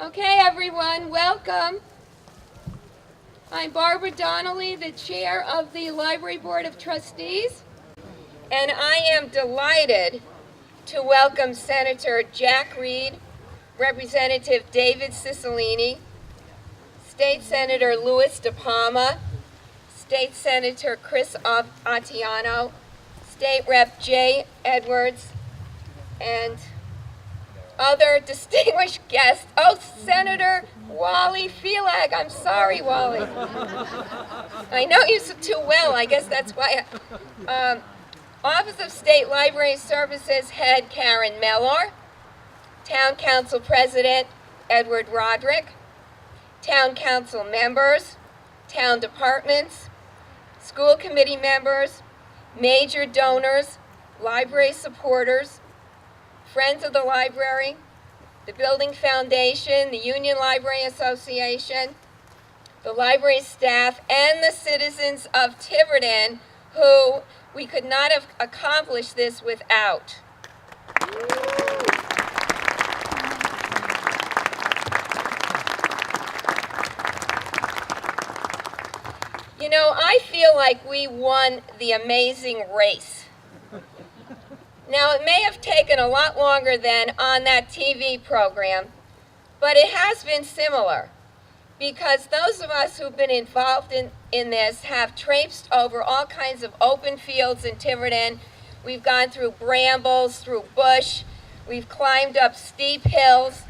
Okay, everyone, welcome. I'm Barbara Donnelly, the chair of the Library Board of Trustees, and I am delighted to welcome Senator Jack Reed, Representative David Cicilline, State Senator Louis DePalma, State Senator Chris Attiano, State Rep Jay Edwards, and other distinguished guests. Oh, Senator Wally Felag. I'm sorry, Wally. I know you too well. I guess that's why. Office of State Library Services Head Karen Mellor, Town Council President Edward Roderick, Town Council members, town departments, school committee members, major donors, library supporters, friends of the library, the Building Foundation, the Union Library Association, the library staff, and the citizens of Tiverton, who we could not have accomplished this without. You know, I feel like we won the amazing race. Now, it may have taken a lot longer than on that TV program, but it has been similar, because those of us who've been involved in this have traipsed over all kinds of open fields in Tiverton. We've gone through brambles, through bush, we've climbed up steep hills.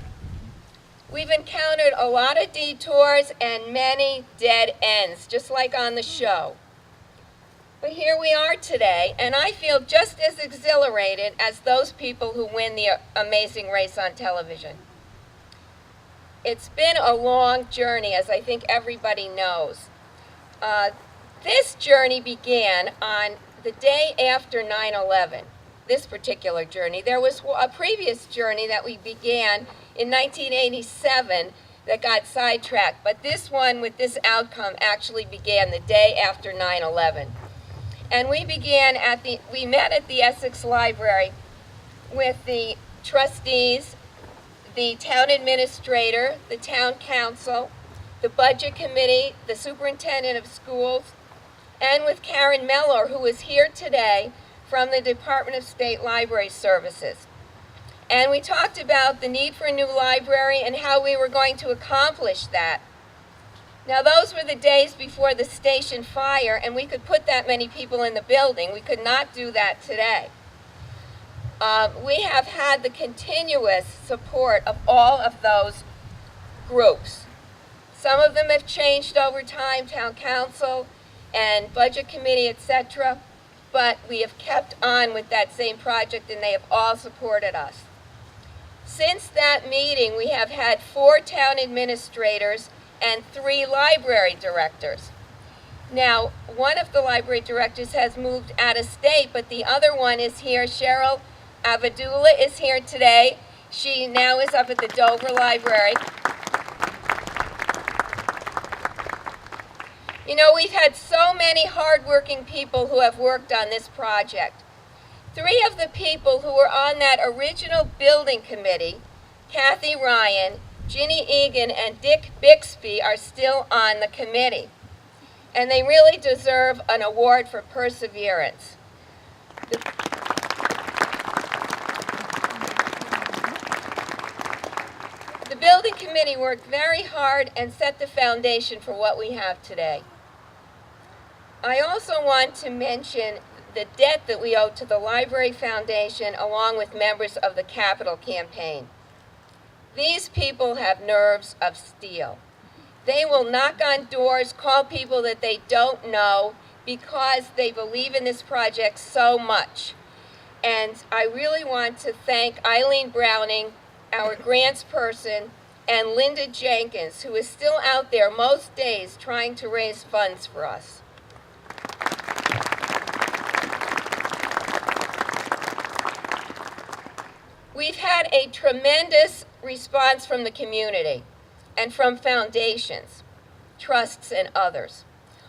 We've encountered a lot of detours and many dead ends, just like on the show. But here we are today, and I feel just as exhilarated as those people who win the amazing race on television. It's been a long journey, as I think everybody knows. This journey began on the day after 9/11, this particular journey. There was a previous journey that we began in 1987 that got sidetracked, but this one with this outcome actually began the day after 9/11. And we met at the Essex Library with the trustees, the town administrator, the town council, the budget committee, the superintendent of schools, and with Karen Mellor, who is here today from the Department of State Library Services. And we talked about the need for a new library and how we were going to accomplish that. Now, those were the days before the station fire, and we could put that many people in the building. We could not do that today. We have had the continuous support of all of those groups. Some of them have changed over time, town council and budget committee, etc., but we have kept on with that same project, and they have all supported us. Since that meeting, we have had 4 town administrators and 3 library directors. Now, one of the library directors has moved out of state, but the other one is here. Cheryl Avadula is here today. She now is up at the Dover Library. You know, we've had so many hardworking people who have worked on this project. 3 of the people who were on that original building committee, Kathy Ryan, Ginny Egan, and Dick Bixby, are still on the committee. And they really deserve an award for perseverance. The building committee worked very hard and set the foundation for what we have today. I also want to mention the debt that we owe to the Library Foundation, along with members of the Capital Campaign. These people have nerves of steel. They will knock on doors, call people that they don't know, because they believe in this project so much. And I really want to thank Eileen Browning, our grants person, and Linda Jenkins, who is still out there most days trying to raise funds for us. We've had a tremendous response from the community and from foundations, trusts, and others.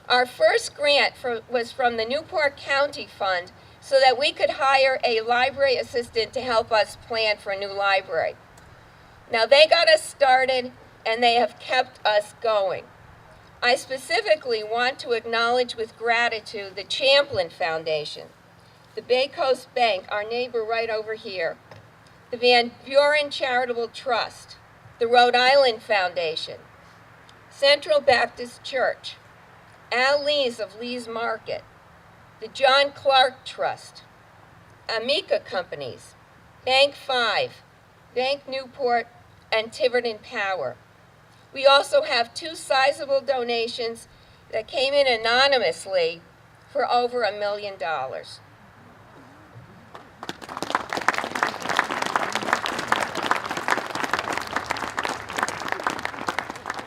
Our first grant was from the Newport County Fund so that we could hire a library assistant to help us plan for a new library. Now, they got us started, and they have kept us going. I specifically want to acknowledge with gratitude the Champlin Foundation, the Bay Coast Bank, our neighbor right over here, the Van Buren Charitable Trust, the Rhode Island Foundation, Central Baptist Church, Al Lees of Lees Market, the John Clark Trust, Amica Companies, Bank 5, Bank Newport, and Tiverton Power. We also have 2 sizable donations that came in anonymously for over $1 million.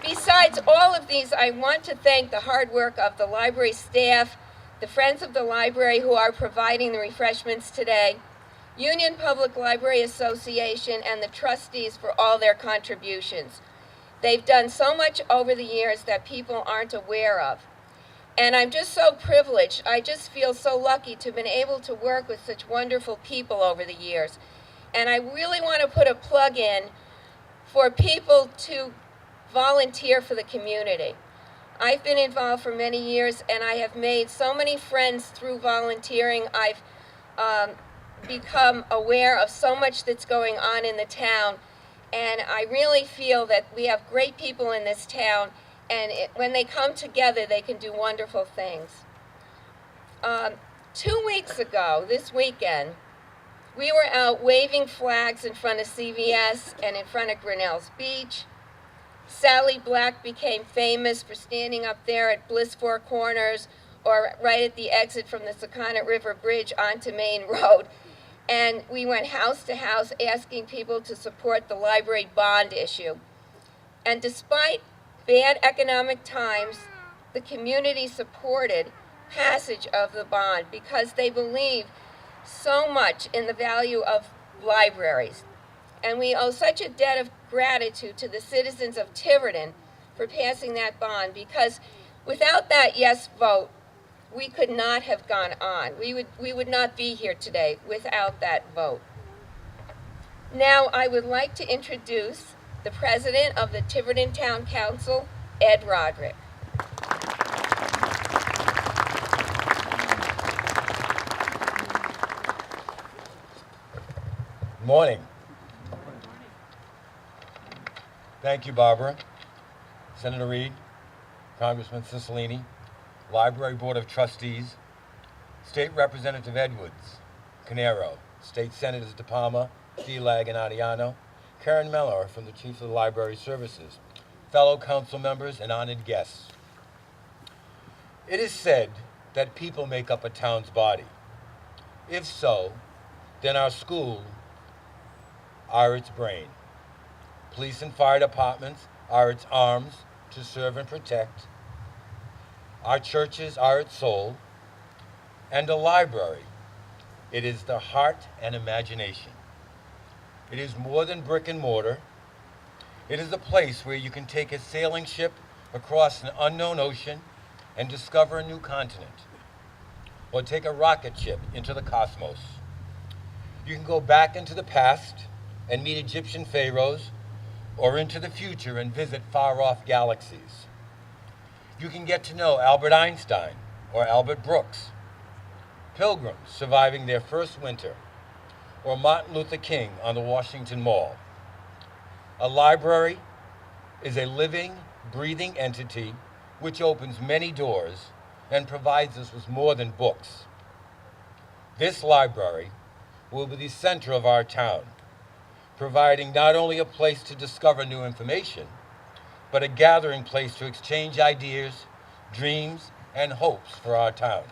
Besides all of these, I want to thank the hard work of the library staff, the Friends of the Library who are providing the refreshments today, Union Public Library Association, and the trustees for all their contributions. They've done so much over the years that people aren't aware of. And I'm just so privileged. I just feel so lucky to have been able to work with such wonderful people over the years. And I really want to put a plug in for people to volunteer for the community. I've been involved for many years, and I have made so many friends through volunteering. I've become aware of so much that's going on in the town, and I really feel that we have great people in this town, and when they come together, they can do wonderful things. 2 weeks ago, this weekend, we were out waving flags in front of CVS and in front of Grinnell's Beach. Sally Black became famous for standing up there at Bliss Four Corners or right at the exit from the Sakonnet River Bridge onto Main Road. And we went house to house asking people to support the library bond issue. And despite bad economic times, the community supported passage of the bond because they believe so much in the value of libraries. And we owe such a debt of gratitude to the citizens of Tiverton for passing that bond, because without that yes vote, we could not have gone on. We would not be here today without that vote. Now I would like to introduce the president of the Tiverton Town Council, Ed Roderick. Good morning. Thank you, Barbara, Senator Reed, Congressman Cicilline, Library Board of Trustees, State Representative Edwards, Canero, State Senators De Palma, Delag, and Ariano, Karen Miller from the Chief of the Library Services, fellow council members, and honored guests. It is said that people make up a town's body. If so, then our schools are its brain. Police and fire departments are its arms to serve and protect. Our churches are its soul. And a library, it is the heart and imagination. It is more than brick and mortar. It is a place where you can take a sailing ship across an unknown ocean and discover a new continent, or take a rocket ship into the cosmos. You can go back into the past and meet Egyptian pharaohs, or into the future and visit far-off galaxies. You can get to know Albert Einstein or Albert Brooks, pilgrims surviving their first winter, or Martin Luther King on the Washington Mall. A library is a living, breathing entity which opens many doors and provides us with more than books. This library will be the center of our town, providing not only a place to discover new information, but a gathering place to exchange ideas, dreams, and hopes for our town.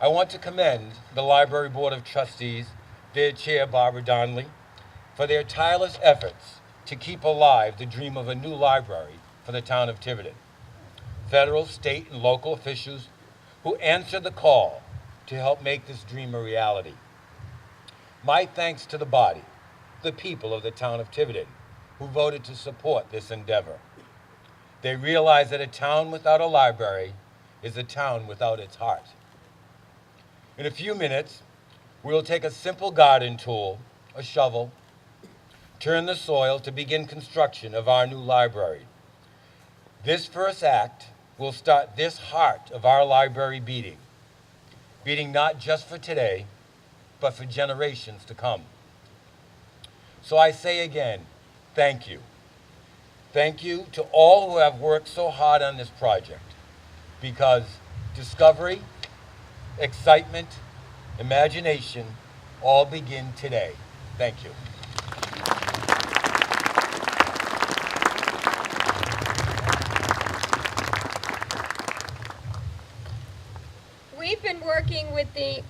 I want to commend the Library Board of Trustees, their chair, Barbara Donnelly, for their tireless efforts to keep alive the dream of a new library for the town of Tiverton. Federal, state, and local officials who answered the call to help make this dream a reality. My thanks to the body, the people of the town of Tiverton, who voted to support this endeavor. They realize that a town without a library is a town without its heart. In a few minutes, we'll take a simple garden tool, a shovel, turn the soil to begin construction of our new library. This first act will start this heart of our library beating not just for today, but for generations to come. So I say again, thank you. Thank you to all who have worked so hard on this project, because discovery, excitement, imagination all begin today. Thank you. We've been working with the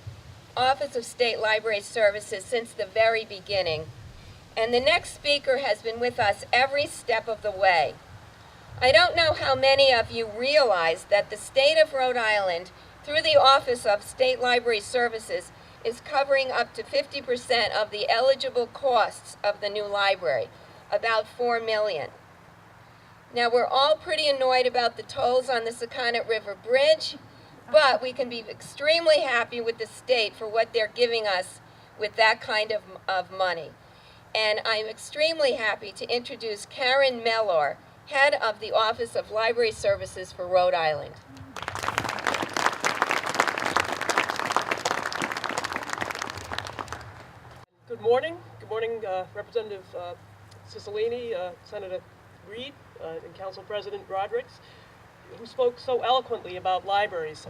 Office of State Library Services since the very beginning, and the next speaker has been with us every step of the way. I don't know how many of you realize that the state of Rhode Island, through the Office of State Library Services, is covering up to 50% of the eligible costs of the new library, about $4 million. Now, we're all pretty annoyed about the tolls on the Sakonnet River Bridge, but we can be extremely happy with the state for what they're giving us with that kind of money. And I'm extremely happy to introduce Karen Mellor, head of the Office of Library Services for Rhode Island. Good morning. Good morning, Representative Cicilline, Senator Reed, and Council President Rodrigues, who spoke so eloquently about libraries.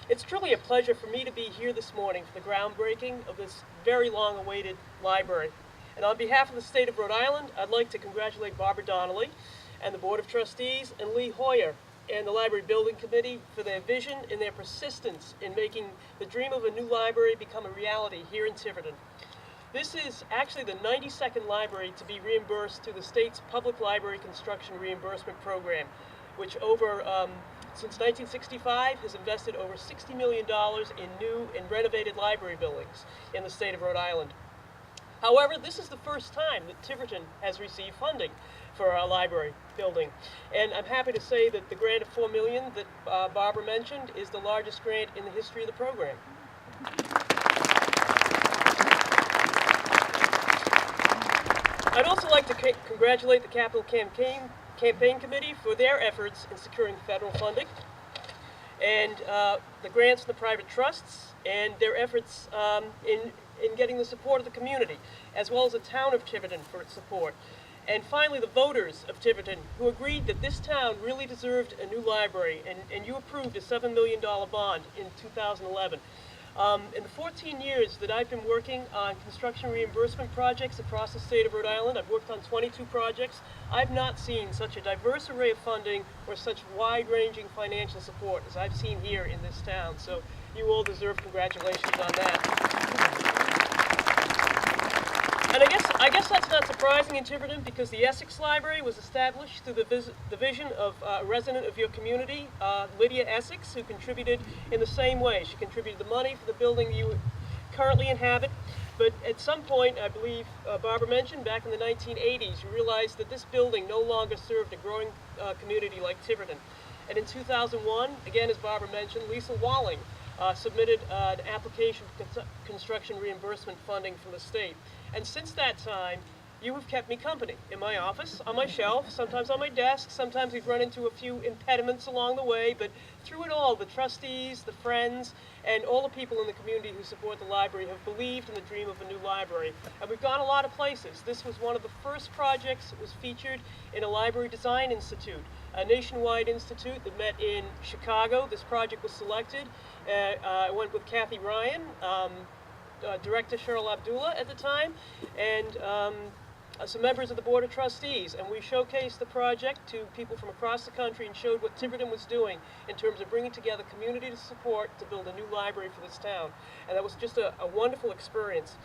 It's truly a pleasure for me to be here this morning for the groundbreaking of this very long-awaited library. And on behalf of the state of Rhode Island, I'd like to congratulate Barbara Donnelly and the Board of Trustees and Lee Hoyer and the Library Building Committee for their vision and their persistence in making the dream of a new library become a reality here in Tiverton. This is actually the 92nd library to be reimbursed through the state's Public Library Construction Reimbursement Program, which since 1965 has invested over $60 million in new and renovated library buildings in the state of Rhode Island. However, this is the first time that Tiverton has received funding for a library building. And I'm happy to say that the grant of $4 million that Barbara mentioned is the largest grant in the history of the program. I'd also like to congratulate the Capital Campaign Committee for their efforts in securing federal funding, and the grants from the private trusts, and their efforts in getting the support of the community, as well as the town of Tiverton for its support. And finally, the voters of Tiverton, who agreed that this town really deserved a new library, and you approved a $7 million bond in 2011. In the 14 years that I've been working on construction reimbursement projects across the state of Rhode Island, I've worked on 22 projects. I've not seen such a diverse array of funding or such wide-ranging financial support as I've seen here in this town. So you all deserve congratulations on that. And I guess that's not surprising in Tiverton, because the Essex Library was established through the vision of a resident of your community, Lydia Essex, who contributed in the same way. She contributed the money for the building you currently inhabit. But at some point, I believe Barbara mentioned, back in the 1980s, you realized that this building no longer served a growing community like Tiverton. And in 2001, again, as Barbara mentioned, Lisa Walling submitted an application for construction reimbursement funding from the state. And since that time, you have kept me company in my office, on my shelf, sometimes on my desk. Sometimes we've run into a few impediments along the way, but through it all, the trustees, the friends, and all the people in the community who support the library have believed in the dream of a new library. And we've gone a lot of places. This was one of the first projects that was featured in a Library Design Institute, a nationwide institute that met in Chicago. This project was selected. I went with Kathy Ryan, Director Cheryl Abdullah at the time, and some members of the Board of Trustees, and we showcased the project to people from across the country and showed what Tiverton was doing in terms of bringing together community support to build a new library for this town. And that was just a wonderful experience.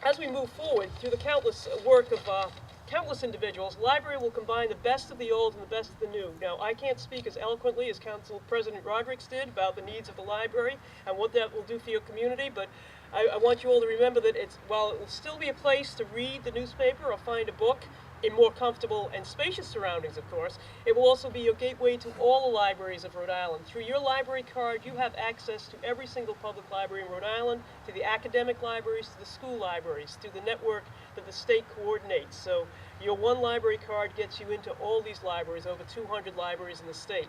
As we move forward through the countless work of countless individuals, the library will combine the best of the old and the best of the new. Now, I can't speak as eloquently as Council President Rodrigues did about the needs of the library and what that will do for your community, but I want you all to remember that while it will still be a place to read the newspaper or find a book, in more comfortable and spacious surroundings, of course. It will also be your gateway to all the libraries of Rhode Island. Through your library card, you have access to every single public library in Rhode Island, to the academic libraries, to the school libraries, to the network that the state coordinates. So your one library card gets you into all these libraries, over 200 libraries in the state.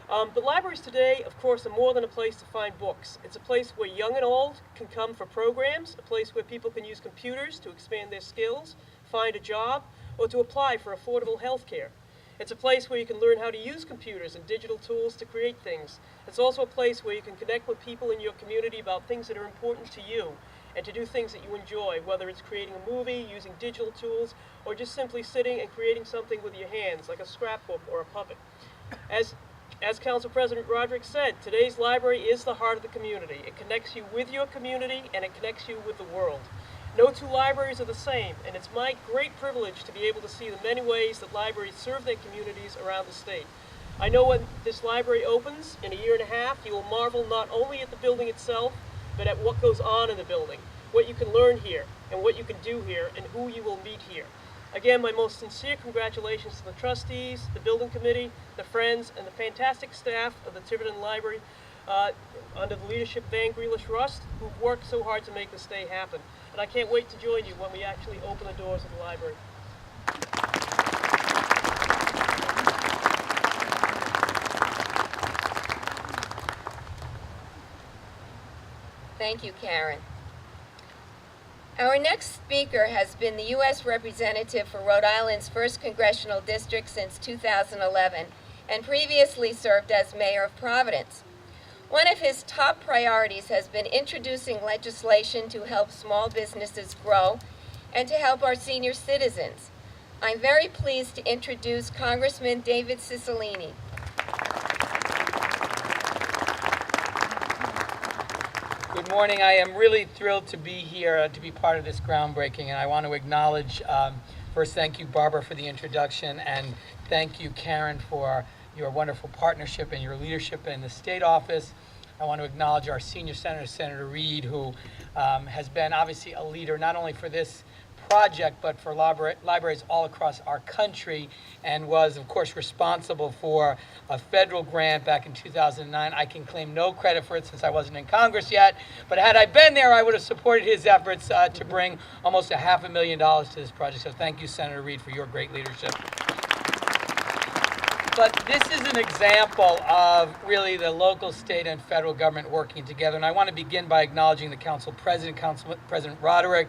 But libraries today, of course, are more than a place to find books. It's a place where young and old can come for programs, a place where people can use computers to expand their skills, find a job, or to apply for affordable health care. It's a place where you can learn how to use computers and digital tools to create things. It's also a place where you can connect with people in your community about things that are important to you and to do things that you enjoy, whether it's creating a movie, using digital tools, or just simply sitting and creating something with your hands, like a scrapbook or a puppet. As Council President Roderick said, today's library is the heart of the community. It connects you with your community and it connects you with the world. No two libraries are the same, and it's my great privilege to be able to see the many ways that libraries serve their communities around the state. I know when this library opens in a year and a half, you will marvel not only at the building itself, but at what goes on in the building, what you can learn here, and what you can do here, and who you will meet here. Again, my most sincere congratulations to the trustees, the building committee, the friends, and the fantastic staff of the Tiverton Library under the leadership of Van Grealish-Rust, who've worked so hard to make this day happen. And I can't wait to join you when we actually open the doors of the library. Thank you, Karen. Our next speaker has been the U.S. representative for Rhode Island's 1st Congressional District since 2011 and previously served as mayor of Providence. One of his top priorities has been introducing legislation to help small businesses grow and to help our senior citizens. I'm very pleased to introduce Congressman David Cicilline. Good morning. I am really thrilled to be here, to be part of this groundbreaking, and I want to acknowledge, first, thank you, Barbara, for the introduction, and thank you, Karen, for your wonderful partnership and your leadership in the state office. I want to acknowledge our senior senator, Senator Reed, who has been obviously a leader not only for this project, but for libraries all across our country, and was, of course, responsible for a federal grant back in 2009. I can claim no credit for it since I wasn't in Congress yet, but had I been there, I would have supported his efforts to bring almost $500,000 to this project. So thank you, Senator Reed, for your great leadership. But this is an example of really the local, state, and federal government working together. And I want to begin by acknowledging the Council President, Council President Roderick,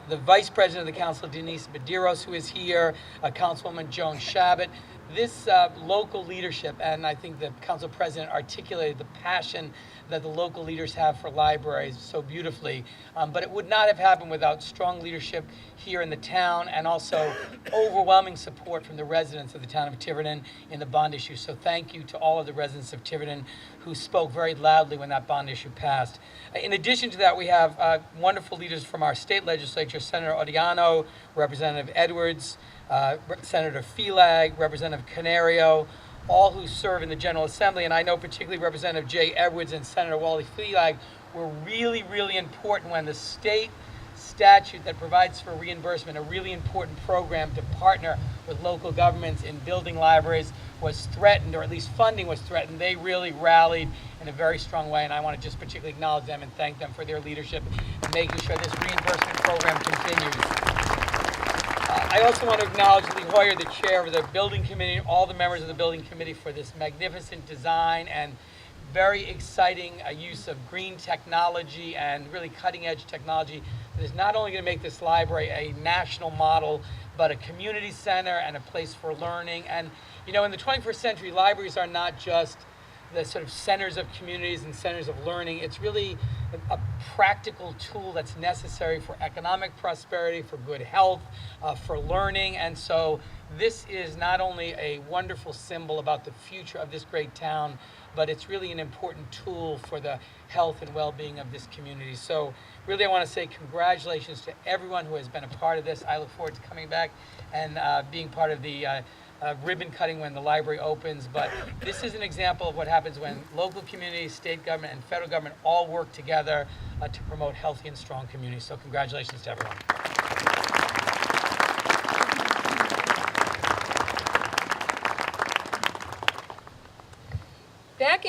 the Vice President of the Council, Denise Medeiros, who is here, Councilwoman Joan Shabbat. This local leadership, and I think the Council President articulated the passion that the local leaders have for libraries so beautifully. But it would not have happened without strong leadership here in the town and also overwhelming support from the residents of the town of Tiverton in the bond issue. So thank you to all of the residents of Tiverton who spoke very loudly when that bond issue passed. In addition to that, we have wonderful leaders from our state legislature, Senator Odiano, Representative Edwards, Senator Felag, Representative Canario, all who serve in the General Assembly, and I know particularly Representative Jay Edwards and Senator Wally Felag were really, really important when the state statute that provides for reimbursement, a really important program to partner with local governments in building libraries, was threatened, or at least funding was threatened. They really rallied in a very strong way, and I want to just particularly acknowledge them and thank them for their leadership in making sure this reimbursement program continues. I also want to acknowledge Lee Hoyer, the chair of the building committee, all the members of the building committee for this magnificent design and very exciting use of green technology and really cutting edge technology that is not only going to make this library a national model, but a community center and a place for learning. And you know, in the 21st century, libraries are not just the sort of centers of communities and centers of learning. It's really a practical tool that's necessary for economic prosperity, for good health, for learning. And so this is not only a wonderful symbol about the future of this great town, but it's really an important tool for the health and well-being of this community. So really I want to say congratulations to everyone who has been a part of this. I look forward to coming back and being part of the ribbon cutting when the library opens, but this is an example of what happens when local communities, state government, and federal government all work together to promote healthy and strong communities. So congratulations to everyone.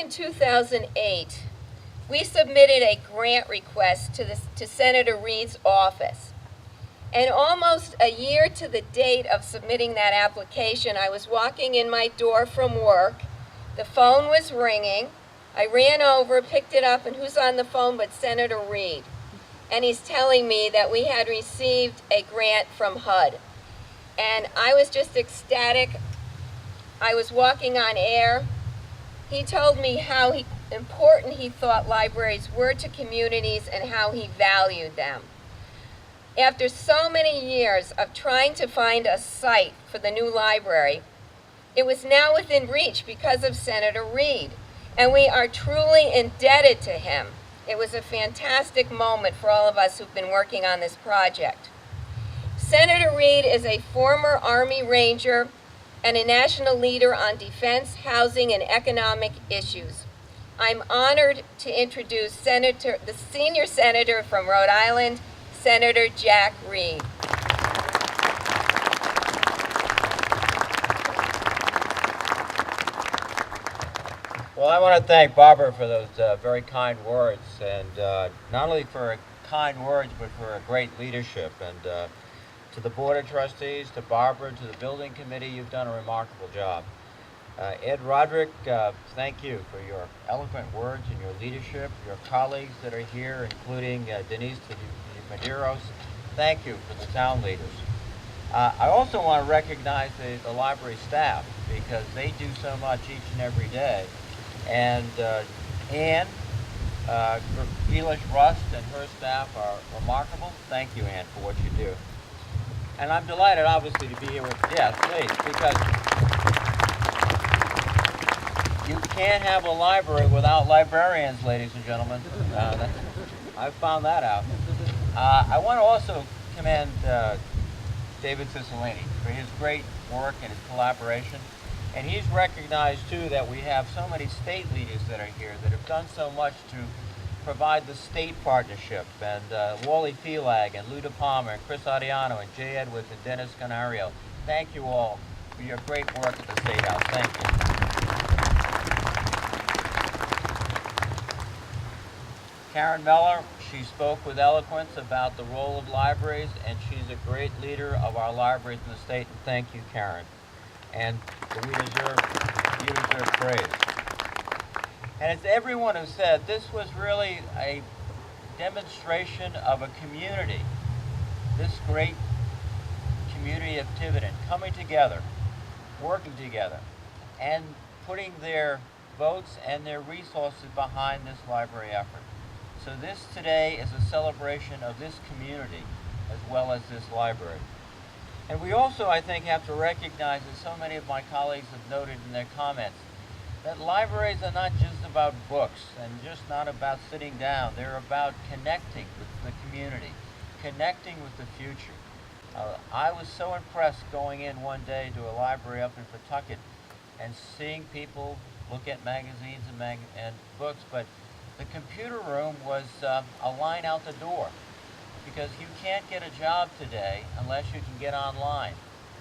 in 2008, we submitted a grant request to Senator Reed's office. And almost a year to the date of submitting that application, I was walking in my door from work. The phone was ringing. I ran over, picked it up, and who's on the phone but Senator Reed? And he's telling me that we had received a grant from HUD. And I was just ecstatic. I was walking on air. He told me how important he thought libraries were to communities and how he valued them. After so many years of trying to find a site for the new library, it was now within reach because of Senator Reed, and we are truly indebted to him. It was a fantastic moment for all of us who've been working on this project. Senator Reed is a former Army Ranger and a national leader on defense, housing, and economic issues. I'm honored to introduce the senior senator from Rhode Island, Senator Jack Reed. Well, I want to thank Barbara for those very kind words, and not only for kind words, but for a great leadership. And to the Board of Trustees, to Barbara, to the Building Committee, you've done a remarkable job. Ed Roderick, thank you for your eloquent words and your leadership. Your colleagues that are here, including Denise Medeiros, thank you for the town leaders. I also want to recognize the library staff, because they do so much each and every day. And Anne, Felix Rust and her staff are remarkable. Thank you, Anne, for what you do. And I'm delighted, obviously, to be here with, yes, please, because you can't have a library without librarians, ladies and gentlemen. I've found that out. I want to also commend David Cicilline for his great work and his collaboration. And he's recognized, too, that we have so many state leaders that are here that have done so much to provide the state partnership. And Wally Felag and Luda Palmer and Chris Ariano and Jay Edwards and Dennis Canario, thank you all for your great work at the State House. Thank you. Karen Meller, she spoke with eloquence about the role of libraries, and she's a great leader of our libraries in the state, and thank you, Karen. And you deserve praise. And as everyone has said, this was really a demonstration of a community, this great community of Tiverton, coming together, working together, and putting their votes and their resources behind this library effort. So this today is a celebration of this community as well as this library. And we also, I think, have to recognize, as so many of my colleagues have noted in their comments, that libraries are not just about books and just not about sitting down. They're about connecting with the community, connecting with the future. I was so impressed going in one day to a library up in Pawtucket and seeing people look at magazines and books, but the computer room was a line out the door, because you can't get a job today unless you can get online.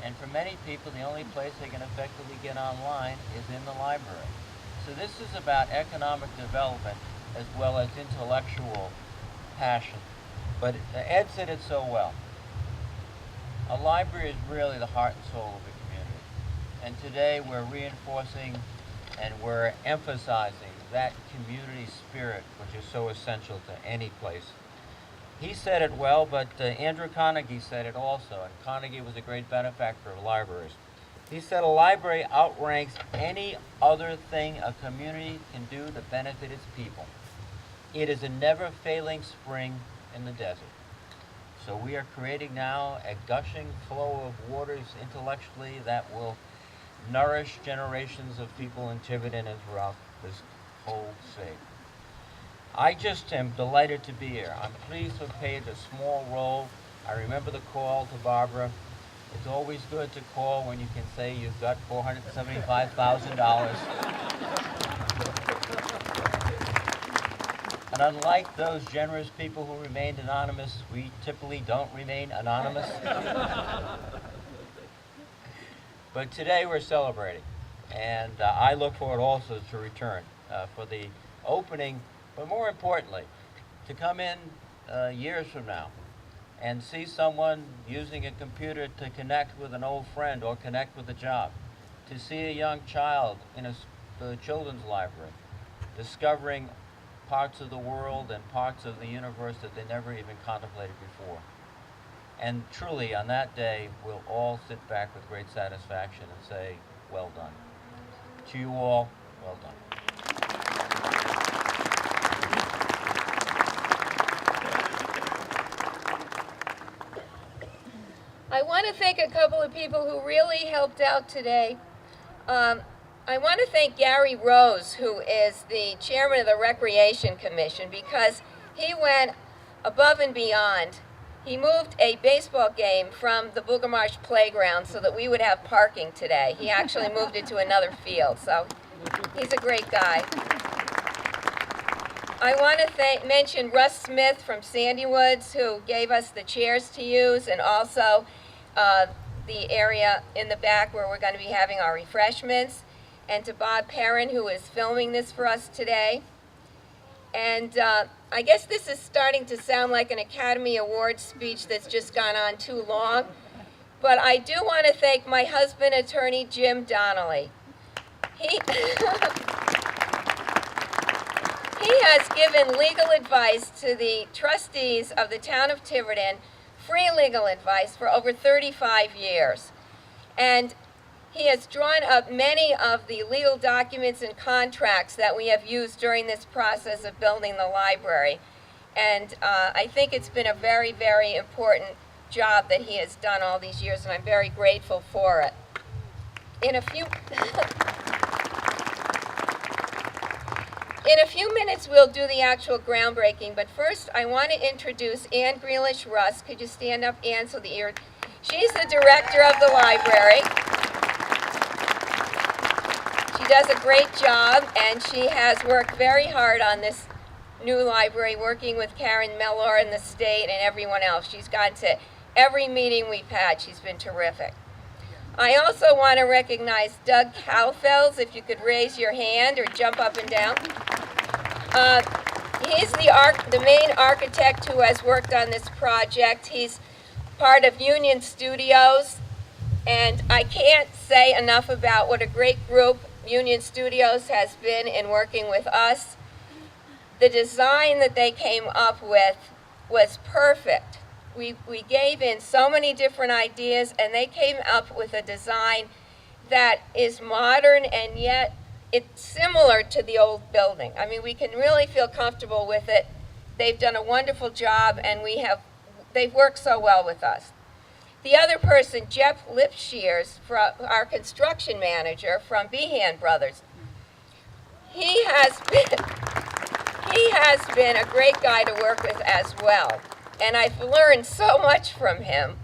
And for many people, the only place they can effectively get online is in the library. So this is about economic development as well as intellectual passion. But Ed said it so well. A library is really the heart and soul of the community. And today we're reinforcing and we're emphasizing that community spirit, which is so essential to any place. He said it well, but Andrew Carnegie said it also, and Carnegie was a great benefactor of libraries. He said a library outranks any other thing a community can do to benefit its people. It is a never-failing spring in the desert. So we are creating now a gushing flow of waters intellectually that will nourish generations of people in Tiverton and throughout this whole state. I just am delighted to be here. I'm pleased to have played a small role. I remember the call to Barbara. It's always good to call when you can say you've got $475,000. And unlike those generous people who remained anonymous, we typically don't remain anonymous. But today we're celebrating, and I look forward also to return. for the opening, but more importantly, to come in years from now and see someone using a computer to connect with an old friend or connect with a job, to see a young child in a children's library discovering parts of the world and parts of the universe that they never even contemplated before. And truly, on that day, we'll all sit back with great satisfaction and say, well done. To you all, well done. I want to thank a couple of people who really helped out today. I want to thank Gary Rose, who is the chairman of the Recreation Commission, because he went above and beyond. He moved a baseball game from the Booger Marsh playground so that we would have parking today. He actually moved it to another field, so he's a great guy. I want to mention Russ Smith from Sandy Woods, who gave us the chairs to use, and also the area in the back where we're going to be having our refreshments, and to Bob Perrin, who is filming this for us today. And I guess this is starting to sound like an Academy Awards speech that's just gone on too long, but I do want to thank my husband, attorney Jim Donnelly. He has given legal advice to the trustees of the town of Tiverton, free legal advice for over 35 years. And he has drawn up many of the legal documents and contracts that we have used during this process of building the library. And I think it's been a very, very important job that he has done all these years, and I'm very grateful for it. In a few minutes, we'll do the actual groundbreaking, but first I want to introduce Ann Grealish-Russ. Could you stand up, Ann, so that you're... She's the director of the library. She does a great job, and she has worked very hard on this new library, working with Karen Mellor and the state and everyone else. She's gone to every meeting we've had. She's been terrific. I also want to recognize Doug Kaufels, if you could raise your hand or jump up and down. He's the main architect who has worked on this project. He's part of Union Studios, and I can't say enough about what a great group Union Studios has been in working with us. The design that they came up with was perfect. We gave in so many different ideas, and they came up with a design that is modern, and yet it's similar to the old building. I mean, we can really feel comfortable with it. They've done a wonderful job, and they've worked so well with us. The other person, Jeff Lipshears, our construction manager from Behan Brothers, he has been a great guy to work with as well. And I've learned so much from him.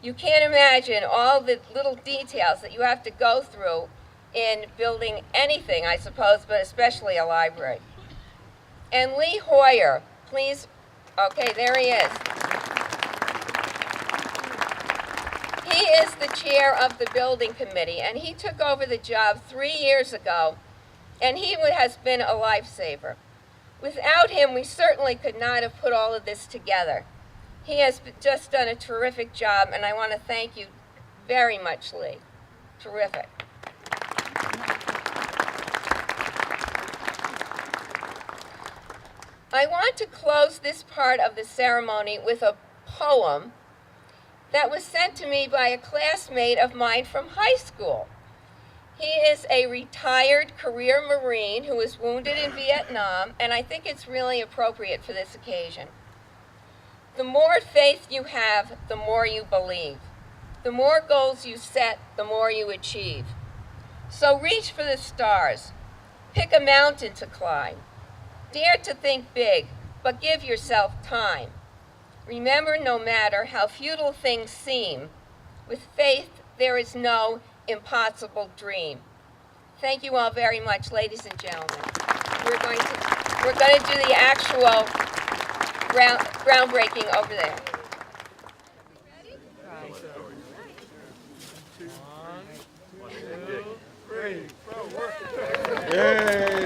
You can't imagine all the little details that you have to go through in building anything, I suppose, but especially a library. And Lee Hoyer, please, okay, there he is. He is the chair of the building committee, and he took over the job 3 years ago, and he has been a lifesaver. Without him, we certainly could not have put all of this together. He has just done a terrific job, and I want to thank you very much, Lee. Terrific. I want to close this part of the ceremony with a poem that was sent to me by a classmate of mine from high school. He is a retired career Marine who was wounded in Vietnam, and I think it's really appropriate for this occasion. The more faith you have, the more you believe. The more goals you set, the more you achieve. So reach for the stars. Pick a mountain to climb. Dare to think big, but give yourself time. Remember, no matter how futile things seem, with faith there is no impossible dream. Thank you all very much, ladies and gentlemen. We're going to do the actual groundbreaking over there. Yay!